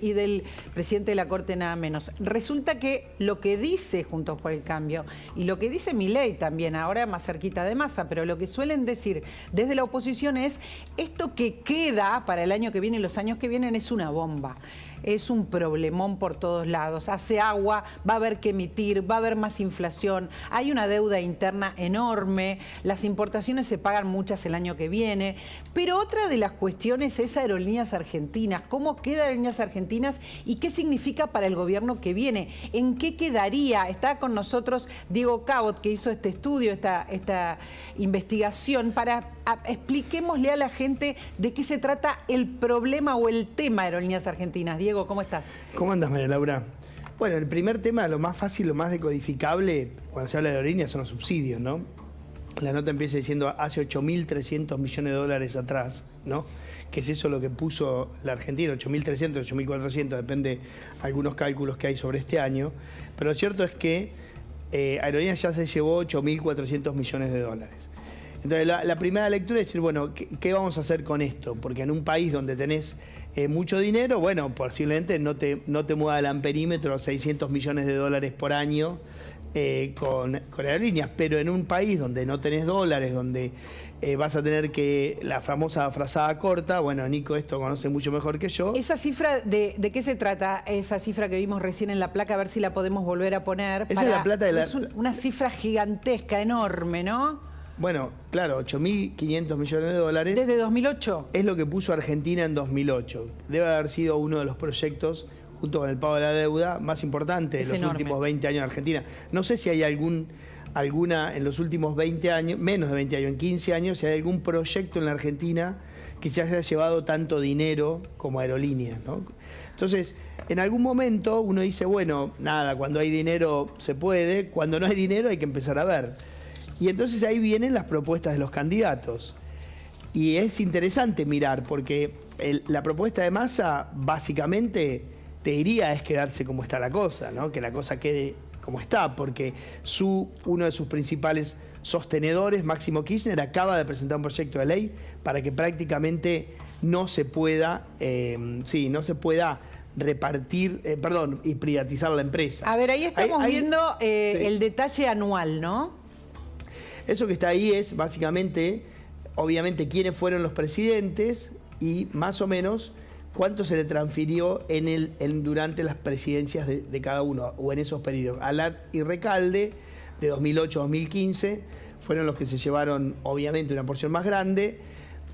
y del presidente de la Corte nada menos. Resulta que lo que dice Juntos por el Cambio y lo que dice Milei también, ahora más cerquita de Massa, pero lo que suelen decir desde la oposición es esto que queda para el año que viene y los años que vienen es una bomba. Es un problemón por todos lados. Hace agua, va a haber que emitir, va a haber más inflación, hay una deuda interna enorme, las importaciones se pagan muchas el año que viene. Pero otra de las cuestiones es Aerolíneas Argentinas. ¿Cómo queda Aerolíneas Argentinas y qué significa para el gobierno que viene? ¿En qué quedaría? Está con nosotros Diego Cabot, que hizo este estudio, esta investigación, para expliquémosle a la gente de qué se trata el problema o el tema Aerolíneas Argentinas. Diego, ¿cómo estás? ¿Cómo andas, María Laura? Bueno, el primer tema, lo más fácil, lo más decodificable, cuando se habla de aerolíneas, son los subsidios, ¿no? La nota empieza diciendo hace 8.300 millones de dólares atrás, ¿no? Que es eso lo que puso la Argentina, 8.300, 8.400, depende de algunos cálculos que hay sobre este año. Pero lo cierto es que Aerolíneas ya se llevó 8.400 millones de dólares. Entonces, la primera lectura es decir, bueno, ¿qué vamos a hacer con esto? Porque en un país donde tenés mucho dinero, bueno, posiblemente no te mueva el amperímetro 600 millones de dólares por año con aerolíneas, pero en un país donde no tenés dólares, donde vas a tener que la famosa frazada corta, bueno, Nico esto conoce mucho mejor que yo. ¿Esa cifra de qué se trata? Esa cifra que vimos recién en la placa, a ver si la podemos volver a poner. Esa es la plata de la... Es una cifra gigantesca, enorme, ¿no? Bueno, claro, 8.500 millones de dólares. ¿Desde 2008? Es lo que puso Argentina en 2008. Debe haber sido uno de los proyectos, junto con el pago de la deuda, más importante de los últimos 20 años en Argentina. No sé si hay alguna en los últimos 20 años, menos de 20 años, en 15 años, si hay algún proyecto en la Argentina que se haya llevado tanto dinero como aerolíneas, ¿no? Entonces, en algún momento uno dice, bueno, nada, cuando hay dinero se puede, cuando no hay dinero hay que empezar a ver. Y entonces ahí vienen las propuestas de los candidatos. Y es interesante mirar, porque la propuesta de Massa, básicamente, te diría, es quedarse como está la cosa, ¿no? Que la cosa quede como está, porque uno de sus principales sostenedores, Máximo Kirchner, acaba de presentar un proyecto de ley para que prácticamente no se pueda, repartir, y privatizar la empresa. A ver, ahí estamos viendo el detalle anual, ¿no? Eso que está ahí es básicamente, obviamente, quiénes fueron los presidentes y más o menos cuánto se le transfirió durante las presidencias de cada uno o en esos periodos. Alat y Recalde, de 2008 a 2015, fueron los que se llevaron, obviamente, una porción más grande.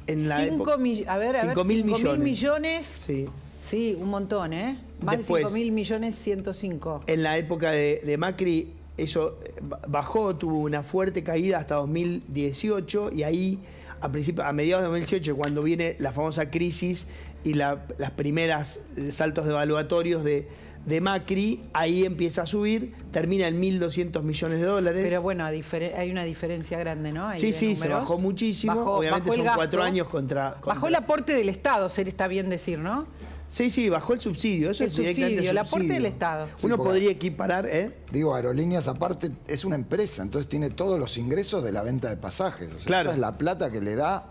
En la 5.000 millones. Sí. Sí, un montón, ¿eh? Más después, de 5.000 millones, 105. En la época de Macri, eso bajó, tuvo una fuerte caída hasta 2018 y ahí a mediados de 2018, cuando viene la famosa crisis y las primeras saltos devaluatorios de Macri, ahí empieza a subir, termina en 1.200 millones de dólares. Pero bueno, hay una diferencia grande, ¿no? Ahí sí, se bajó muchísimo, obviamente bajó son 4 años contra... Bajó el aporte del Estado, está bien decir, ¿no? Sí, bajó el subsidio. Eso es el aporte del Estado. Uno podría equiparar, Digo, Aerolíneas aparte es una empresa, entonces tiene todos los ingresos de la venta de pasajes. O sea, claro. Esta es la plata que le da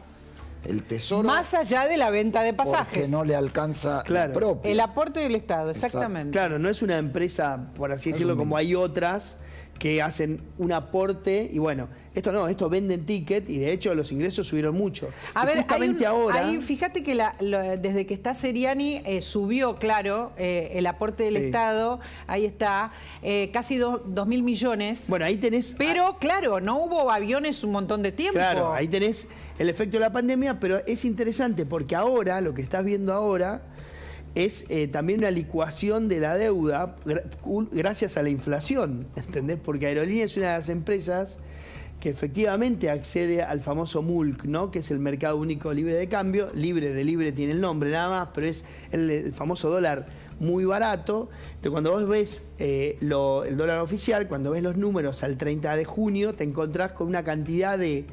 el Tesoro. Más allá de la venta de pasajes. Que no le alcanza la propia. El aporte del Estado, exactamente. Claro, no es una empresa, por así decirlo, como hay otras que hacen un aporte y bueno, esto venden ticket y de hecho los ingresos subieron mucho. A ver, ahora... fíjate que desde que está Seriani subió, claro, el aporte del Estado, ahí está, casi 2.000 millones. Bueno, ahí tenés... Pero claro, no hubo aviones un montón de tiempo. Claro, ahí tenés el efecto de la pandemia, pero es interesante porque ahora, lo que estás viendo ahora, es también una licuación de la deuda gracias a la inflación, ¿entendés? Porque Aerolíneas es una de las empresas que efectivamente accede al famoso MULC, ¿no? Que es el mercado único libre de cambio. Libre tiene el nombre nada más, pero es el famoso dólar muy barato. Entonces, cuando vos ves el dólar oficial, cuando ves los números al 30 de junio, te encontrás con una cantidad de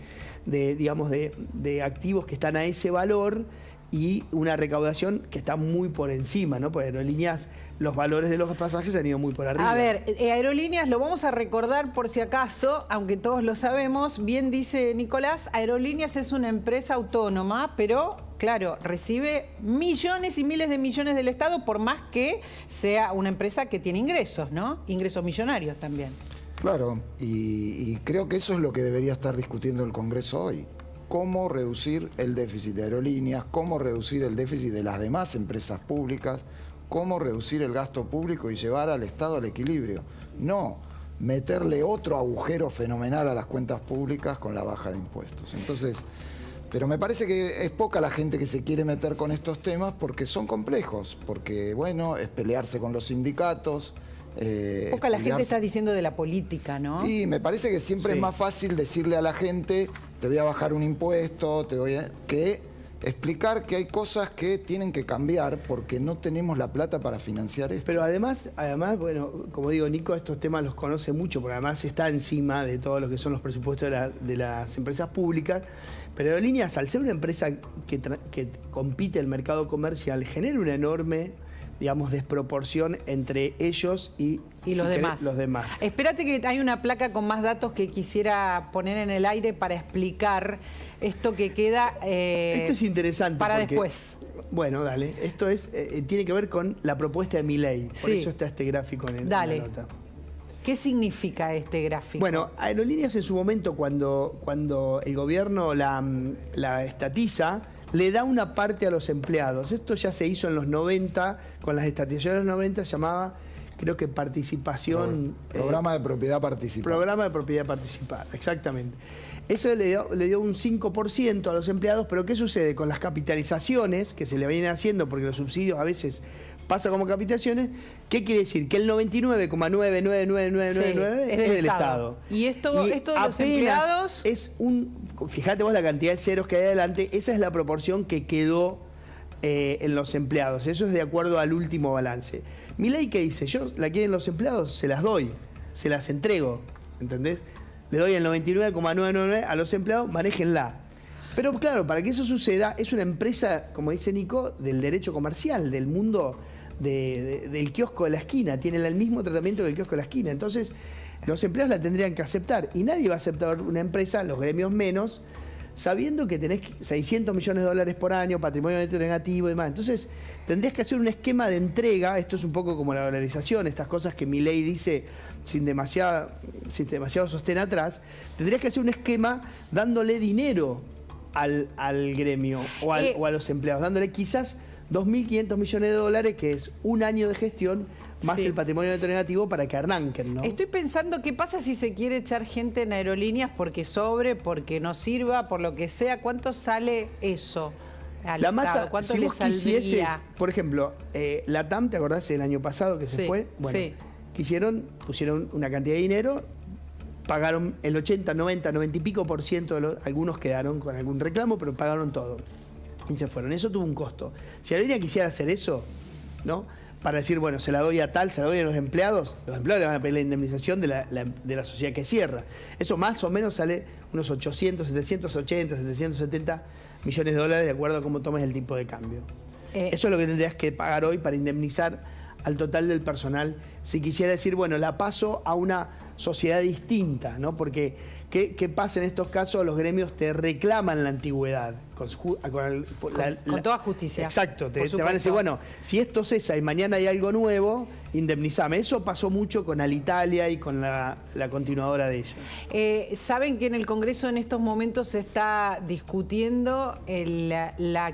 activos que están a ese valor y una recaudación que está muy por encima, ¿no? Porque Aerolíneas, los valores de los pasajes han ido muy por arriba. A ver, Aerolíneas, lo vamos a recordar por si acaso, aunque todos lo sabemos, bien dice Nicolás, Aerolíneas es una empresa autónoma, pero claro, recibe millones y miles de millones del Estado, por más que sea una empresa que tiene ingresos, ¿no? Ingresos millonarios también. Claro, y creo que eso es lo que debería estar discutiendo el Congreso hoy. Cómo reducir el déficit de aerolíneas, cómo reducir el déficit de las demás empresas públicas, cómo reducir el gasto público y llevar al Estado al equilibrio. No meterle otro agujero fenomenal a las cuentas públicas con la baja de impuestos. Entonces, pero me parece que es poca la gente que se quiere meter con estos temas porque son complejos, porque, bueno, es pelearse con los sindicatos. Poca la gente está diciendo de la política, ¿no? Y me parece que siempre es más fácil decirle a la gente, te voy a bajar un impuesto, que explicar que hay cosas que tienen que cambiar porque no tenemos la plata para financiar esto. Pero además, bueno, como digo, Nico estos temas los conoce mucho porque además está encima de todo lo que son los presupuestos de las empresas públicas. Pero Aerolíneas, al ser una empresa que compite en el mercado comercial, genera una enorme, digamos, desproporción entre ellos y los demás. Espérate que hay una placa con más datos que quisiera poner en el aire para explicar esto que queda esto es interesante para después. Bueno, dale. Esto tiene que ver con la propuesta de Milei. Por eso está este gráfico en la nota. ¿Qué significa este gráfico? Bueno, Aerolíneas en su momento, cuando el gobierno la estatiza, le da una parte a los empleados. Esto ya se hizo en los 90, con las estatizaciones de los 90 se llamaba, creo que participación... Programa de propiedad participada. Programa de propiedad participada, exactamente. Eso le dio un 5% a los empleados, pero ¿qué sucede? Con las capitalizaciones que se le vienen haciendo, porque los subsidios a veces pasan como capitalizaciones, ¿qué quiere decir? Que el 99,99999 es del Estado. Y esto de los empleados... Fíjate vos la cantidad de ceros que hay adelante, esa es la proporción que quedó en los empleados. Eso es de acuerdo al último balance. Milei, ¿qué dice? Yo la quieren los empleados, se las doy, se las entrego, ¿entendés? Le doy el 99,999 a los empleados, manéjenla. Pero claro, para que eso suceda, es una empresa, como dice Nico, del derecho comercial, del mundo del kiosco de la esquina. Tiene el mismo tratamiento que el kiosco de la esquina. Entonces, los empleados la tendrían que aceptar. Y nadie va a aceptar una empresa, los gremios menos, sabiendo que tenés 600 millones de dólares por año, patrimonio neto negativo y demás. Entonces, tendrías que hacer un esquema de entrega. Esto es un poco como la dolarización, estas cosas que Milei dice sin demasiado sostén atrás. Tendrías que hacer un esquema dándole dinero al gremio o a los empleados, dándole quizás 2.500 millones de dólares, que es un año de gestión, más el patrimonio neto negativo para que arranquen, ¿no? Estoy pensando qué pasa si se quiere echar gente en Aerolíneas porque porque no sirva, por lo que sea. ¿Cuánto sale eso al la Estado? masa, ¿Cuánto si le vos saldría? quisieses, por ejemplo, la TAM, ¿te acordás el año pasado que se fue? Bueno, pusieron una cantidad de dinero, pagaron el 80, 90, 90 y pico %, algunos quedaron con algún reclamo, pero pagaron todo. Y se fueron. Eso tuvo un costo. Si Aerolíneas quisiera hacer eso, ¿no? Para decir, bueno, se la doy a tal, se la doy a los empleados le van a pedir la indemnización de la sociedad que cierra. Eso más o menos sale unos 800, 780, 770 millones de dólares de acuerdo a cómo tomes el tipo de cambio. Eso es lo que tendrías que pagar hoy para indemnizar al total del personal. Si quisiera decir, bueno, la paso a una sociedad distinta, ¿no? Porque, ¿qué pasa en estos casos? Los gremios te reclaman la antigüedad. Con toda justicia. Exacto. Te van a decir, bueno, si esto cesa y mañana hay algo nuevo, indemnizame. Eso pasó mucho con Alitalia y con la continuadora de ellos. Saben que en el Congreso en estos momentos se está discutiendo la